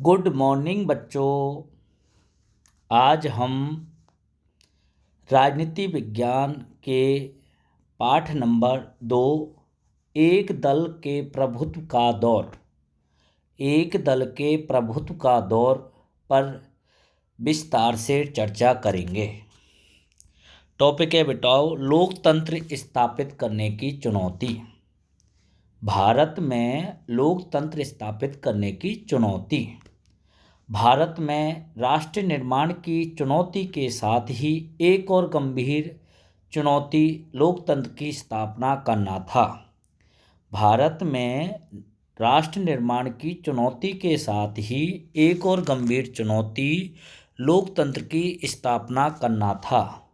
Good morning बच्चों। आज हम राजनीति विज्ञान के पाठ नंबर 2 एक दल के प्रभुत्व का दौर पर विस्तार से चर्चा करेंगे। टॉपिक है बेटाओ, लोकतंत्र स्थापित करने की चुनौती। भारत में लोकतंत्र स्थापित करने की चुनौती। भारत में राष्ट्र निर्माण की चुनौती के साथ ही एक और गंभीर चुनौती लोकतंत्र की स्थापना करना था। भारत में राष्ट्र निर्माण की चुनौती के साथ ही एक और गंभीर चुनौती लोकतंत्र की स्थापना करना था।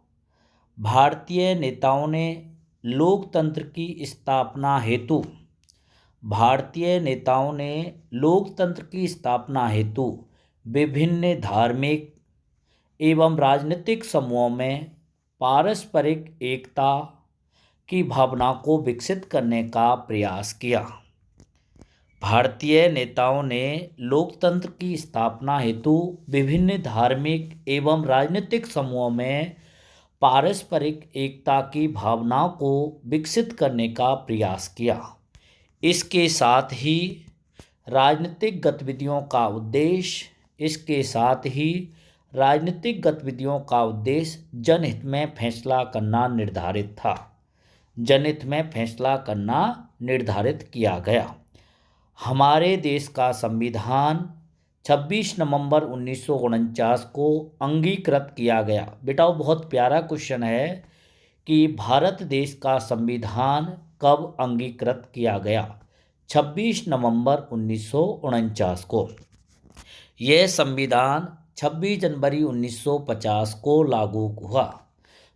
भारतीय नेताओं ने लोकतंत्र की स्थापना हेतु विभिन्न धार्मिक एवं राजनीतिक समूहों में पारस्परिक एकता की भावना को विकसित करने का प्रयास किया। भारतीय नेताओं ने लोकतंत्र की स्थापना हेतु विभिन्न धार्मिक एवं राजनीतिक समूहों में पारस्परिक एकता की भावना को विकसित करने का प्रयास किया। इसके साथ ही राजनीतिक गतिविधियों का उद्देश्य जनहित में फैसला करना निर्धारित किया गया। हमारे देश का संविधान 26 नवंबर 1949 को अंगीकृत किया गया। बेटा बहुत प्यारा क्वेश्चन है कि भारत देश का संविधान कब अंगीकृत किया गया? 26 नवंबर 1949 को। यह संविधान 26 जनवरी 1950 को लागू हुआ।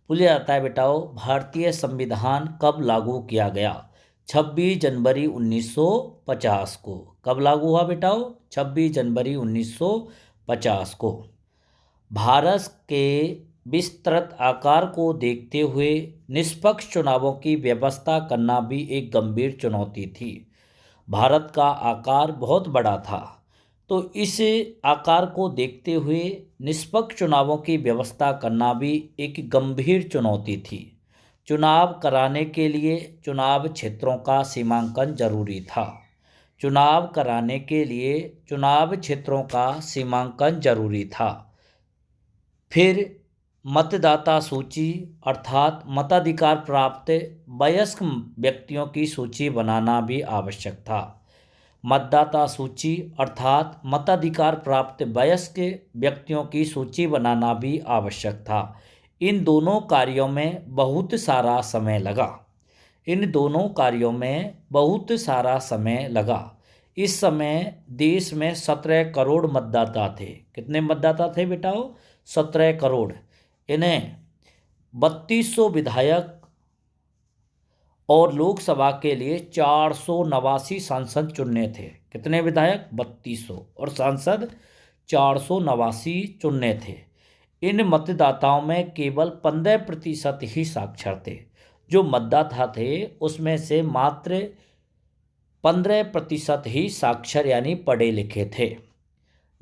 मुझे आता है बेटाओ, भारतीय संविधान कब लागू किया गया? 26 जनवरी 1950 को। कब लागू हुआ बेटाओ? 26 जनवरी 1950 को। भारत के विस्तृत आकार को देखते हुए निष्पक्ष चुनावों की व्यवस्था करना भी एक गंभीर चुनौती थी। भारत का आकार बहुत बड़ा था, तो इस आकार को देखते हुए निष्पक्ष चुनावों की व्यवस्था करना भी एक गंभीर चुनौती थी। चुनाव कराने के लिए चुनाव क्षेत्रों का सीमांकन जरूरी था। फिर मतदाता सूची अर्थात मताधिकार प्राप्त वयस्क व्यक्तियों की सूची बनाना भी आवश्यक था। इन दोनों कार्यों में बहुत सारा समय लगा। इस समय देश में 17 करोड़ मतदाता थे। कितने मतदाता थे बेटाओ? 17 करोड़। इन्हें 3200 विधायक और लोकसभा के लिए 489 सांसद चुनने थे। कितने विधायक? 3200 और सांसद 489 चुनने थे। इन मतदाताओं में केवल 15% ही साक्षर थे। जो मतदाता थे उसमें से मात्र 15% ही साक्षर यानी पढ़े लिखे थे।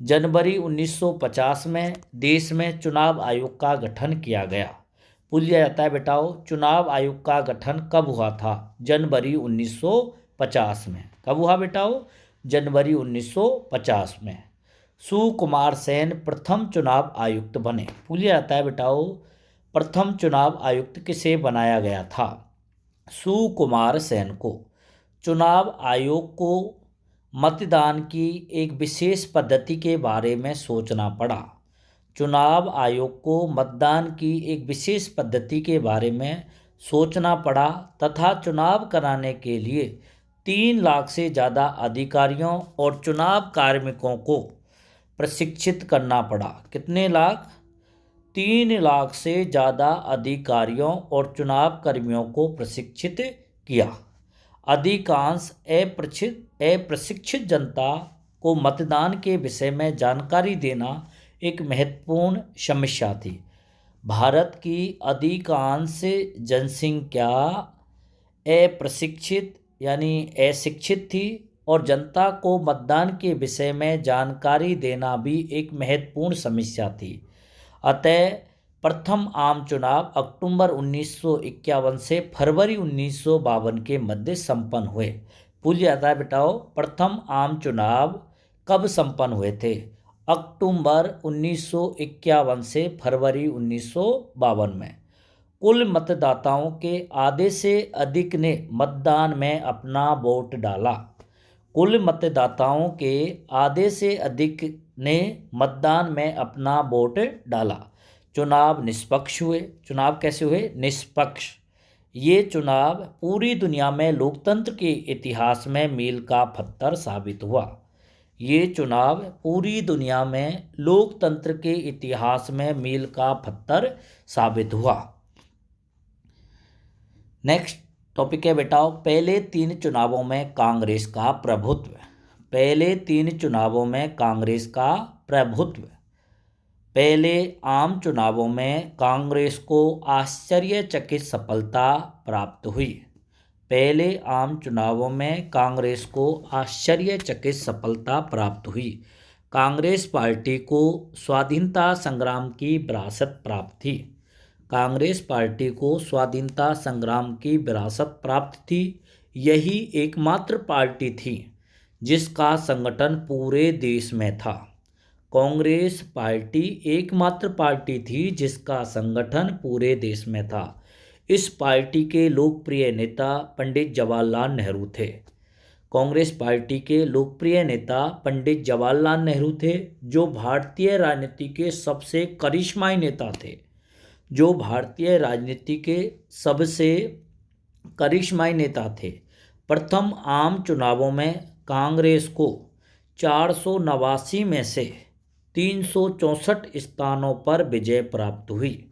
जनवरी 1950 में देश में चुनाव आयोग का गठन किया गया। पूछा जाता है बेटाओ, चुनाव आयोग का गठन कब हुआ था? जनवरी 1950 में। कब हुआ बेटाओ? जनवरी 1950 में। सुकुमार सेन प्रथम चुनाव आयुक्त बने। पूछा जाता है बेटाओ, प्रथम चुनाव आयुक्त किसे बनाया गया था? सुकुमार सेन को। चुनाव आयोग को मतदान की एक विशेष पद्धति के बारे में सोचना पड़ा। तथा चुनाव कराने के लिए 3 लाख से ज़्यादा अधिकारियों और चुनाव कार्मिकों को प्रशिक्षित करना पड़ा। कितने लाख? 3 लाख से ज़्यादा अधिकारियों और चुनाव कर्मियों को प्रशिक्षित किया। अधिकांश अप्रशिक्षित जनता को मतदान के विषय में जानकारी देना एक महत्वपूर्ण समस्या थी। भारत की अधिकांश जनसंख्या अशिक्षित थी और जनता को मतदान के विषय में जानकारी देना भी एक महत्वपूर्ण समस्या थी। अतः प्रथम आम चुनाव अक्टूबर 1951 से फरवरी 1952 के मध्य संपन्न हुए। पूछ जाता है बेटाओ, प्रथम आम चुनाव कब संपन्न हुए थे? अक्टूबर 1951 से फरवरी 1952 में। कुल मतदाताओं के आधे से अधिक ने मतदान में अपना वोट डाला। कुल मतदाताओं के आधे से अधिक ने मतदान में अपना वोट डाला। चुनाव निष्पक्ष हुए। चुनाव कैसे हुए? निष्पक्ष। ये चुनाव पूरी दुनिया में लोकतंत्र के इतिहास में मील का पत्थर साबित हुआ। ये चुनाव पूरी दुनिया में लोकतंत्र के इतिहास में मील का पत्थर साबित हुआ। नेक्स्ट टॉपिक है बेटाओ, पहले 3 चुनावों में कांग्रेस का प्रभुत्व। पहले 3 चुनावों में कांग्रेस का प्रभुत्व। पहले आम चुनावों में कांग्रेस को आश्चर्यचकित सफलता प्राप्त हुई। पहले आम चुनावों में कांग्रेस को आश्चर्यचकित सफलता प्राप्त हुई। कांग्रेस पार्टी को स्वाधीनता संग्राम की विरासत प्राप्त थी। कांग्रेस पार्टी को स्वाधीनता संग्राम की विरासत प्राप्त थी। यही एकमात्र पार्टी थी जिसका संगठन पूरे देश में था। कांग्रेस पार्टी एकमात्र पार्टी थी जिसका संगठन पूरे देश में था। इस पार्टी के लोकप्रिय नेता पंडित जवाहरलाल नेहरू थे। कांग्रेस पार्टी के लोकप्रिय नेता पंडित जवाहरलाल नेहरू थे, जो भारतीय राजनीति के सबसे करिश्माई नेता थे। जो भारतीय राजनीति के सबसे करिश्माई नेता थे। प्रथम आम चुनावों में कांग्रेस को 489 में से 364 स्थानों पर विजय प्राप्त हुई।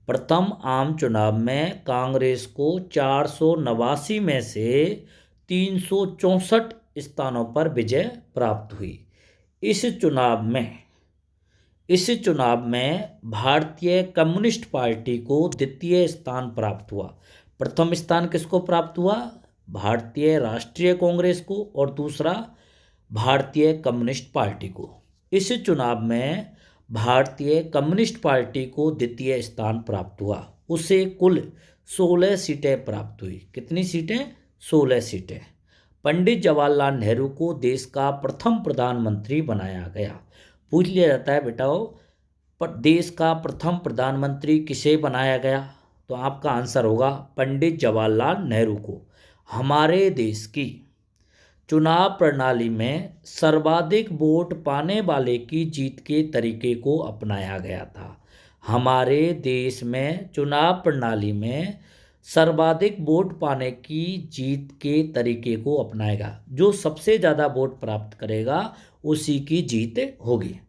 प्रथम आम चुनाव में कांग्रेस को 489 में से 364 स्थानों पर विजय प्राप्त हुई। इस चुनाव में भारतीय कम्युनिस्ट पार्टी को द्वितीय स्थान प्राप्त हुआ। प्रथम स्थान किसको प्राप्त हुआ? भारतीय राष्ट्रीय कांग्रेस को, और दूसरा भारतीय कम्युनिस्ट पार्टी को। इस चुनाव में भारतीय कम्युनिस्ट पार्टी को द्वितीय स्थान प्राप्त हुआ। उसे कुल 16 सीटें प्राप्त हुई। कितनी सीटें? 16 सीटें। पंडित जवाहरलाल नेहरू को देश का प्रथम प्रधानमंत्री बनाया गया। पूछ लिया जाता है बेटाओ, देश का प्रथम प्रधानमंत्री किसे बनाया गया? तो आपका आंसर होगा पंडित जवाहरलाल नेहरू को। हमारे देश की चुनाव प्रणाली में सर्वाधिक वोट पाने वाले की जीत के तरीके को अपनाया गया था। हमारे देश में चुनाव प्रणाली में सर्वाधिक वोट पाने की जीत के तरीके को अपनाएगा। जो सबसे ज़्यादा वोट प्राप्त करेगा उसी की जीत होगी।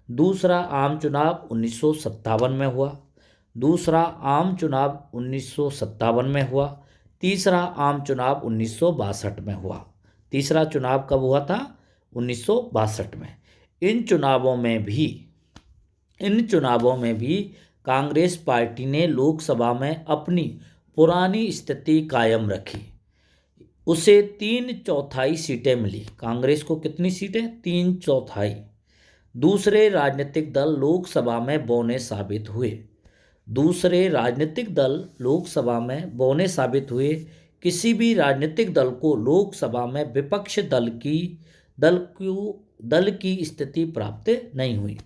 दूसरा आम चुनाव 1957 में हुआ। दूसरा आम चुनाव 1957 में हुआ। तीसरा आम चुनाव 1962 में हुआ। तीसरा चुनाव कब हुआ था? 1962 में। इन चुनावों में भी कांग्रेस पार्टी ने लोकसभा में अपनी पुरानी स्थिति कायम रखी। उसे 3/4 सीटें मिली। कांग्रेस को कितनी सीटें? 3/4। दूसरे राजनीतिक दल लोकसभा में बौने साबित हुए। किसी भी राजनीतिक दल को लोकसभा में विपक्ष दल की स्थिति प्राप्त नहीं हुई।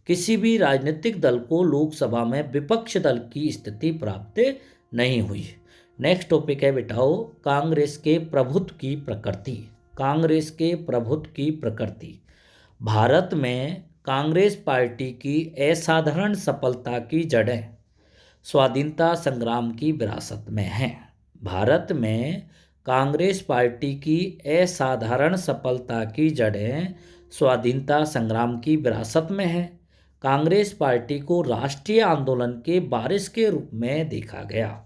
किसी भी राजनीतिक दल को लोकसभा में विपक्ष दल की स्थिति प्राप्त नहीं हुई। नेक्स्ट टॉपिक है बेटाओ, कांग्रेस के प्रभुत्व की प्रकृति। कांग्रेस के प्रभुत्व की प्रकृति। भारत में कांग्रेस पार्टी की असाधारण सफलता की जड़ें स्वाधीनता संग्राम की विरासत में हैं। भारत में कांग्रेस पार्टी की असाधारण सफलता की जड़ें स्वाधीनता संग्राम की विरासत में हैं। कांग्रेस पार्टी को राष्ट्रीय आंदोलन के वारिस के रूप में देखा गया।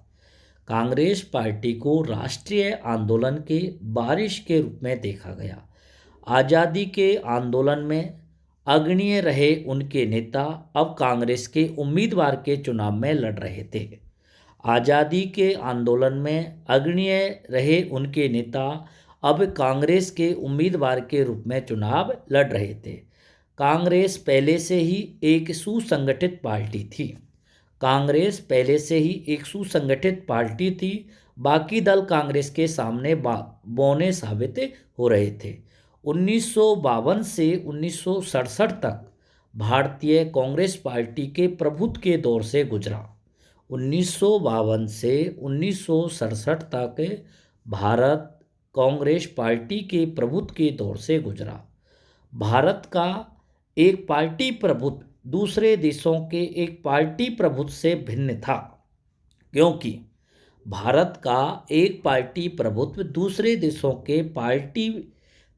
कांग्रेस पार्टी को राष्ट्रीय आंदोलन के वारिस के रूप में देखा गया। आज़ादी के आंदोलन में अग्रणीय रहे उनके नेता अब कांग्रेस के उम्मीदवार के चुनाव में लड़ रहे थे। आज़ादी के आंदोलन में अग्रणीय रहे उनके नेता अब कांग्रेस के उम्मीदवार के रूप में चुनाव लड़ रहे थे। कांग्रेस पहले से ही एक सुसंगठित पार्टी थी। कांग्रेस पहले से ही एक सुसंगठित पार्टी थी। बाकी दल कांग्रेस के सामने बौने साबित हो रहे थे। 1952 से 1967 तक भारतीय कांग्रेस पार्टी के प्रभुत्व के दौर से गुजरा। 1952 से 1967 तक भारत कांग्रेस पार्टी के प्रभुत्व के दौर से गुजरा। भारत का एक पार्टी प्रभुत्व दूसरे देशों के एक पार्टी प्रभुत्व से भिन्न था, क्योंकि भारत का एक पार्टी प्रभुत्व दूसरे देशों के पार्टी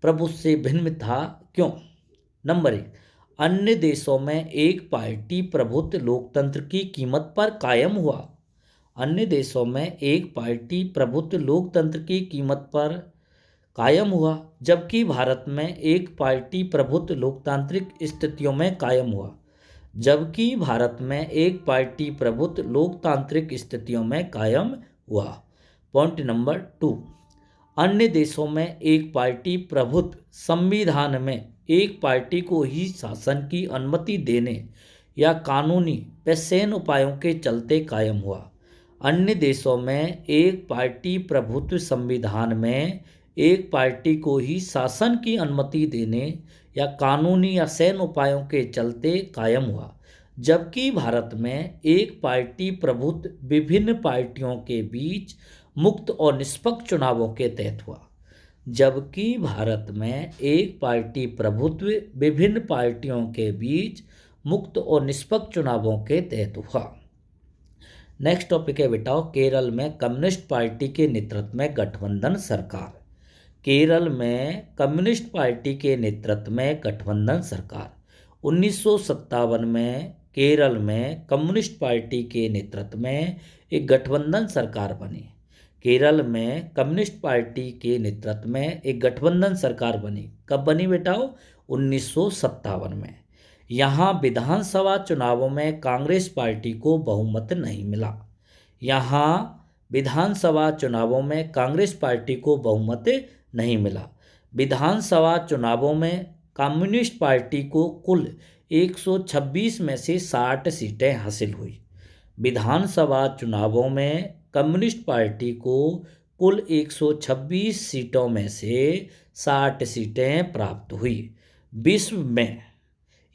प्रभुत्व से भिन्न था। क्यों? नंबर 1, अन्य देशों में एक पार्टी प्रभुत्व लोकतंत्र की कीमत पर कायम हुआ। अन्य देशों में एक पार्टी प्रभुत्व लोकतंत्र की कीमत पर कायम हुआ, जबकि भारत में एक पार्टी प्रभुत्व लोकतांत्रिक स्थितियों में कायम हुआ। जबकि भारत में एक पार्टी प्रभुत्व लोकतांत्रिक स्थितियों में कायम हुआ। पॉइंट नंबर 2, अन्य देशों में एक पार्टी प्रभुत्व संविधान में एक पार्टी को ही शासन की अनुमति देने या कानूनी व सैन्य उपायों के चलते कायम हुआ। अन्य देशों में एक पार्टी प्रभुत्व संविधान में एक पार्टी को ही शासन की अनुमति देने या कानूनी या सैन्य उपायों के चलते कायम हुआ, जबकि भारत में एक पार्टी प्रभुत्व विभिन्न पार्टियों के बीच मुक्त और निष्पक्ष चुनावों के तहत हुआ। जबकि भारत में एक पार्टी प्रभुत्व विभिन्न पार्टियों के बीच मुक्त और निष्पक्ष चुनावों के तहत हुआ। नेक्स्ट टॉपिक है बेटाओ, केरल में कम्युनिस्ट पार्टी के नेतृत्व में गठबंधन सरकार। केरल में कम्युनिस्ट पार्टी के नेतृत्व में गठबंधन सरकार। 1957 में केरल में कम्युनिस्ट पार्टी के नेतृत्व में एक गठबंधन सरकार बनी। केरल में कम्युनिस्ट पार्टी के नेतृत्व में एक गठबंधन सरकार बनी। कब बनी बेटाओ? 1957 में। यहाँ विधानसभा चुनावों में कांग्रेस पार्टी को बहुमत नहीं मिला। यहाँ विधानसभा चुनावों में कांग्रेस पार्टी को बहुमत नहीं मिला। विधानसभा चुनावों में कम्युनिस्ट पार्टी को कुल 126 में से 60 सीटें हासिल हुई। विधानसभा चुनावों में कम्युनिस्ट पार्टी को कुल 126 सीटों में से 60 सीटें प्राप्त हुई। विश्व में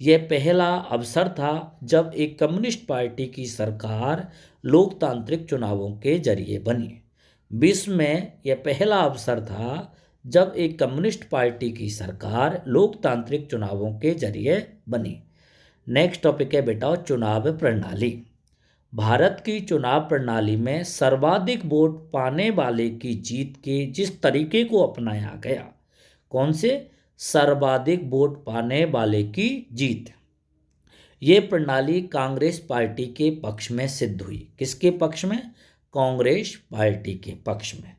यह पहला अवसर था जब एक कम्युनिस्ट पार्टी की सरकार लोकतांत्रिक चुनावों के जरिए बनी। विश्व में यह पहला अवसर था जब एक कम्युनिस्ट पार्टी की सरकार लोकतांत्रिक चुनावों के जरिए बनी। नेक्स्ट टॉपिक है बेटा, चुनाव प्रणाली। भारत की चुनाव प्रणाली में सर्वाधिक वोट पाने वाले की जीत के जिस तरीके को अपनाया गया, कौन से? सर्वाधिक वोट पाने वाले की जीत। ये प्रणाली कांग्रेस पार्टी के पक्ष में सिद्ध हुई। किसके पक्ष में? कांग्रेस पार्टी के पक्ष में।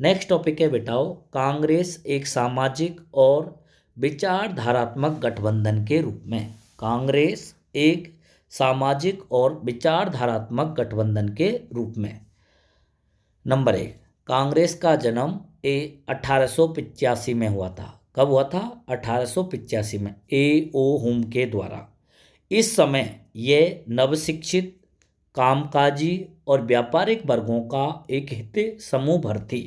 नेक्स्ट टॉपिक है बेटाओ, कांग्रेस एक सामाजिक और विचारधारात्मक गठबंधन के रूप में। कांग्रेस एक सामाजिक और विचारधारात्मक गठबंधन के रूप में। नंबर 1, कांग्रेस का जन्म 1885 में हुआ था। कब हुआ था? 1885 में A.O. हुम के द्वारा। इस समय यह नवशिक्षित, कामकाजी और व्यापारिक वर्गों का एक हित समूह भरती।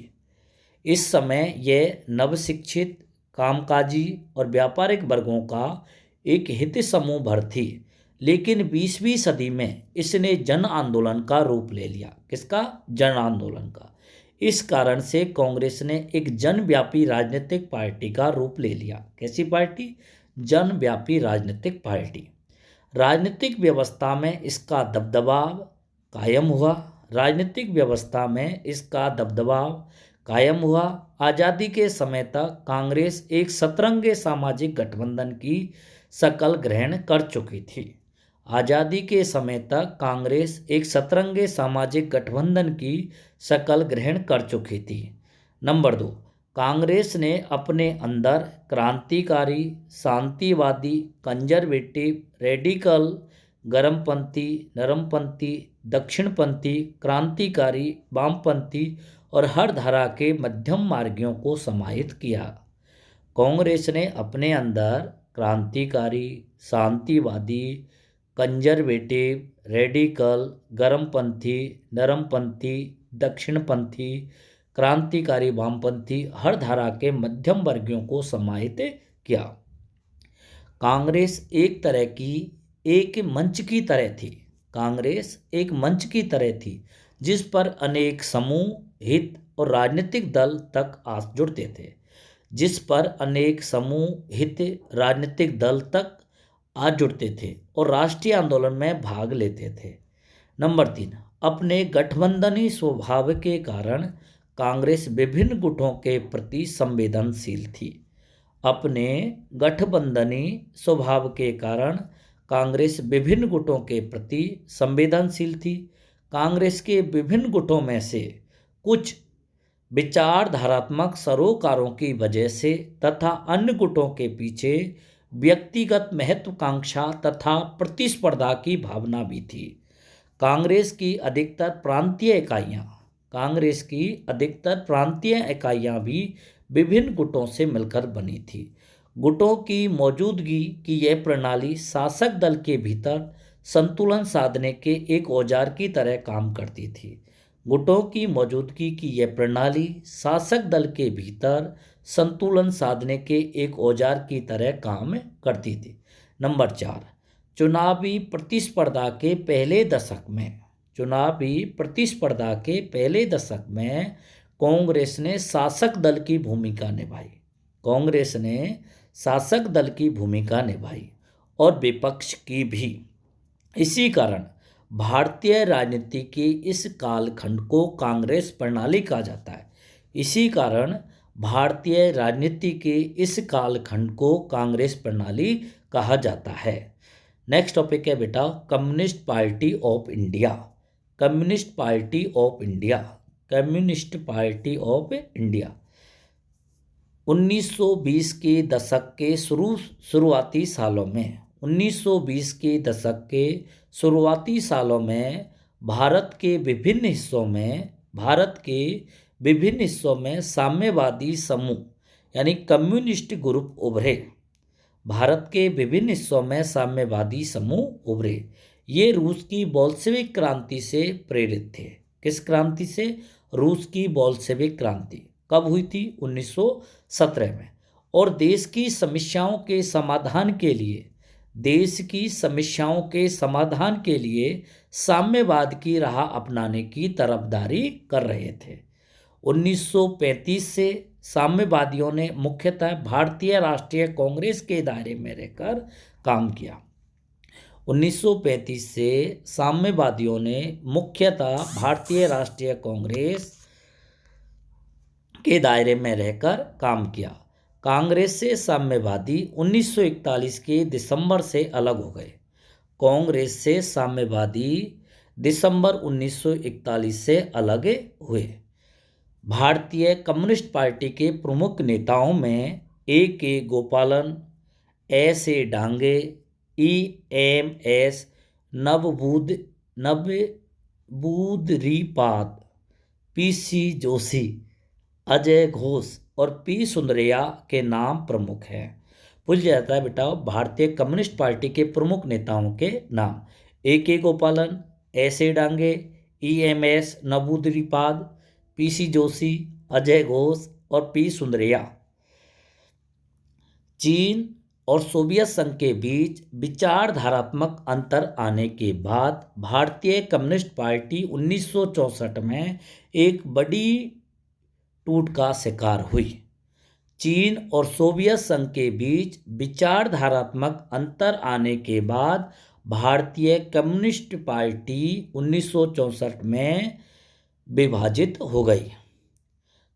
इस समय यह नवशिक्षित, कामकाजी और व्यापारिक वर्गों का एक हित समूह भरती, लेकिन 20वीं सदी में इसने जन आंदोलन का रूप ले लिया। किसका? जन आंदोलन का। इस कारण से कांग्रेस ने एक जनव्यापी राजनीतिक पार्टी का रूप ले लिया। कैसी पार्टी? जनव्यापी राजनीतिक पार्टी। राजनीतिक व्यवस्था में इसका दबदबा कायम हुआ। राजनीतिक व्यवस्था में इसका दबदबा कायम हुआ। आज़ादी के समय तक कांग्रेस एक सतरंगी सामाजिक गठबंधन की शक्ल ग्रहण कर चुकी थी। आज़ादी के समय तक कांग्रेस एक सतरंगी सामाजिक गठबंधन की शक्ल ग्रहण कर चुकी थी। नंबर 2, कांग्रेस ने अपने अंदर क्रांतिकारी, शांतिवादी, कंजर्वेटिव, रेडिकल, गर्मपंथी, नरमपंथी, दक्षिणपंथी, क्रांतिकारी, वामपंथी और हर धारा के मध्यम मार्गियों को समाहित किया। कांग्रेस ने अपने अंदर क्रांतिकारी, शांतिवादी, कंजर्वेटिव, रेडिकल, गर्मपंथी, नरमपंथी, दक्षिणपंथी, क्रांतिकारी वामपंथी हर धारा के मध्यम वर्गियों को समाहित किया। कांग्रेस एक मंच की तरह थी। कांग्रेस एक मंच की तरह थी जिस पर अनेक समूह, हित और राजनीतिक दल तक आ जुड़ते थे। जिस पर अनेक समूह, हित, राजनीतिक दल तक आ जुड़ते थे और राष्ट्रीय आंदोलन में भाग लेते थे। नंबर 3, अपने गठबंधनी स्वभाव के कारण कांग्रेस विभिन्न गुटों के प्रति संवेदनशील थी। अपने गठबंधनी स्वभाव के कारण कांग्रेस विभिन्न गुटों के प्रति संवेदनशील थी। कांग्रेस के विभिन्न गुटों में से कुछ विचारधारात्मक सरोकारों की वजह से तथा अन्य गुटों के पीछे व्यक्तिगत महत्वाकांक्षा तथा प्रतिस्पर्धा की भावना भी थी। कांग्रेस की अधिकतर प्रांतीय इकाइयां भी विभिन्न गुटों से मिलकर बनी थी। गुटों की मौजूदगी की यह प्रणाली शासक दल के भीतर संतुलन साधने के एक औजार की तरह काम करती थी। गुटों की मौजूदगी की यह प्रणाली शासक दल के भीतर संतुलन साधने के एक औजार की तरह काम करती थी। नंबर 4, चुनावी प्रतिस्पर्धा के पहले दशक में कांग्रेस ने शासक दल की भूमिका निभाई और विपक्ष की भी। इसी कारण भारतीय राजनीति के इस कालखंड को कांग्रेस प्रणाली कहा जाता है। नेक्स्ट टॉपिक है बेटा कम्युनिस्ट पार्टी ऑफ इंडिया। 1920 के दशक के शुरुआती सालों में भारत के विभिन्न हिस्सों में साम्यवादी समूह यानी कम्युनिस्ट ग्रुप उभरे। ये रूस की बोल्शेविक क्रांति से प्रेरित थे। किस क्रांति से? रूस की बोल्शेविक क्रांति कब हुई थी? 1917 में। और देश की समस्याओं के समाधान के लिए साम्यवाद की राह अपनाने की तरफदारी कर रहे थे। 1935 से साम्यवादियों ने मुख्यतः भारतीय राष्ट्रीय कांग्रेस के दायरे में रहकर काम किया। 1935 से साम्यवादियों ने मुख्यतः भारतीय राष्ट्रीय कांग्रेस के दायरे में रहकर काम किया। कांग्रेस से साम्यवादी 1941 के दिसंबर से अलग हो गए। कांग्रेस से साम्यवादी दिसंबर 1941 से अलग हुए। भारतीय कम्युनिस्ट पार्टी के प्रमुख नेताओं में A.K. गोपालन, S.A. Dange, E.M.S. नवबुद्धिपाद, P.C. Joshi, Ajay Ghosh और P. सुंदरैया के नाम प्रमुख हैं। पूछ जाता है बेटा भारतीय कम्युनिस्ट पार्टी के प्रमुख नेताओं के नाम। A.K. गोपालन, S.A. Dange, E.M.S. नवबुद्धिपाद, P.C. Joshi, Ajay Ghosh और P. सुंदरैया। चीन और सोवियत संघ के बीच विचारधारात्मक अंतर आने के बाद भारतीय कम्युनिस्ट पार्टी 1964 में एक बड़ी टूट का शिकार हुई। चीन और सोवियत संघ के बीच विचारधारात्मक अंतर आने के बाद भारतीय कम्युनिस्ट पार्टी 1964 में विभाजित हो गई।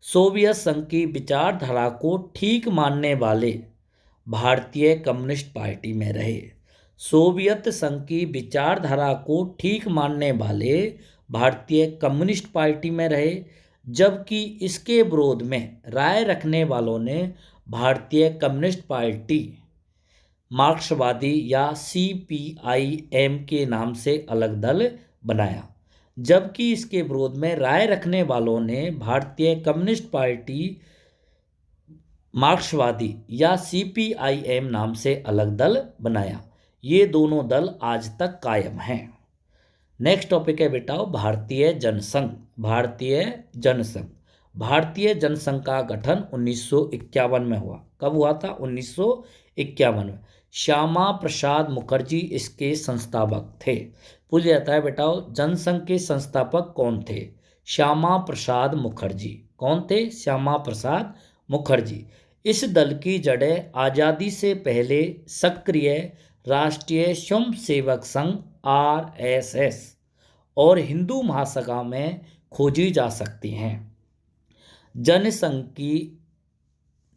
सोवियत संघ की विचारधारा को ठीक मानने वाले भारतीय कम्युनिस्ट पार्टी में रहे। सोवियत संघ की विचारधारा को ठीक मानने वाले भारतीय कम्युनिस्ट पार्टी में रहे, जबकि इसके विरोध में राय रखने वालों ने भारतीय कम्युनिस्ट पार्टी मार्क्सवादी या CPIM के नाम से अलग दल बनाया। जबकि इसके विरोध में राय रखने वालों ने भारतीय कम्युनिस्ट पार्टी मार्क्सवादी या सीपीआईएम नाम से अलग दल बनाया। ये दोनों दल आज तक कायम हैं। नेक्स्ट टॉपिक है बेटा भारतीय जनसंघ। भारतीय जनसंघ। भारतीय जनसंघ का गठन 1951 में हुआ। कब हुआ था? 1951 में। श्यामा प्रसाद मुखर्जी इसके संस्थापक थे। पूछ जाता है बेटा जनसंघ के संस्थापक कौन थे? श्यामा प्रसाद मुखर्जी। कौन थे? श्यामा प्रसाद मुखर्जी। इस दल की जड़ें आज़ादी से पहले सक्रिय राष्ट्रीय स्वयंसेवक संघ आरएसएस और हिंदू महासभा में खोजी जा सकती हैं।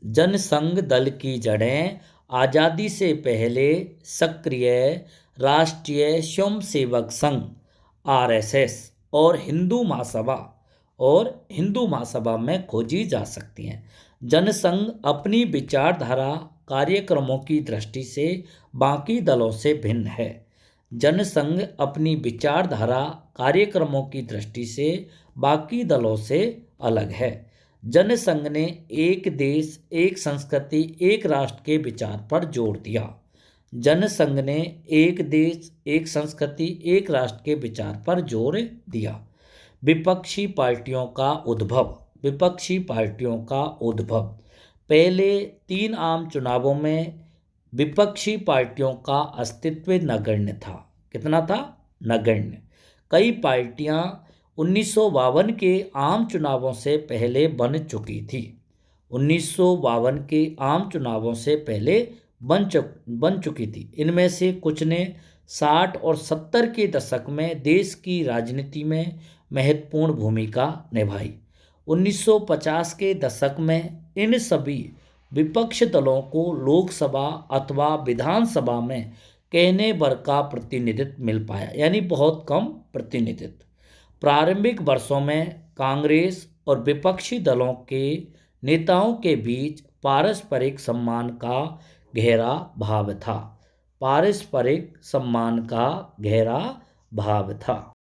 जनसंघ दल की जड़ें आज़ादी से पहले सक्रिय राष्ट्रीय स्वयंसेवक संघ आरएसएस और हिंदू महासभा में खोजी जा सकती हैं। जनसंघ अपनी विचारधारा कार्यक्रमों की दृष्टि से बाकी दलों से भिन्न है। जनसंघ अपनी विचारधारा कार्यक्रमों की दृष्टि से बाकी दलों से अलग है। जनसंघ ने एक देश एक संस्कृति एक राष्ट्र के विचार पर जोर दिया। जनसंघ ने एक देश एक संस्कृति एक राष्ट्र के विचार पर जोर दिया। विपक्षी पार्टियों का उद्भव। विपक्षी पार्टियों का उद्भव। पहले 3 आम चुनावों में विपक्षी पार्टियों का अस्तित्व नगण्य था। कितना था? नगण्य। कई पार्टियां 1952 के आम चुनावों से पहले बन चुकी थी। 1952 के आम चुनावों से पहले बन चुकी थी। इनमें से कुछ ने 60 और 70 के दशक में देश की राजनीति में महत्वपूर्ण भूमिका निभाई। 1950 के दशक में इन सभी विपक्ष दलों को लोकसभा अथवा विधानसभा में कहने भर का प्रतिनिधित्व मिल पाया, यानी बहुत कम प्रतिनिधित्व। प्रारंभिक वर्षों में कांग्रेस और विपक्षी दलों के नेताओं के बीच पारस्परिक सम्मान का गहरा भाव था। पारस्परिक सम्मान का गहरा भाव था।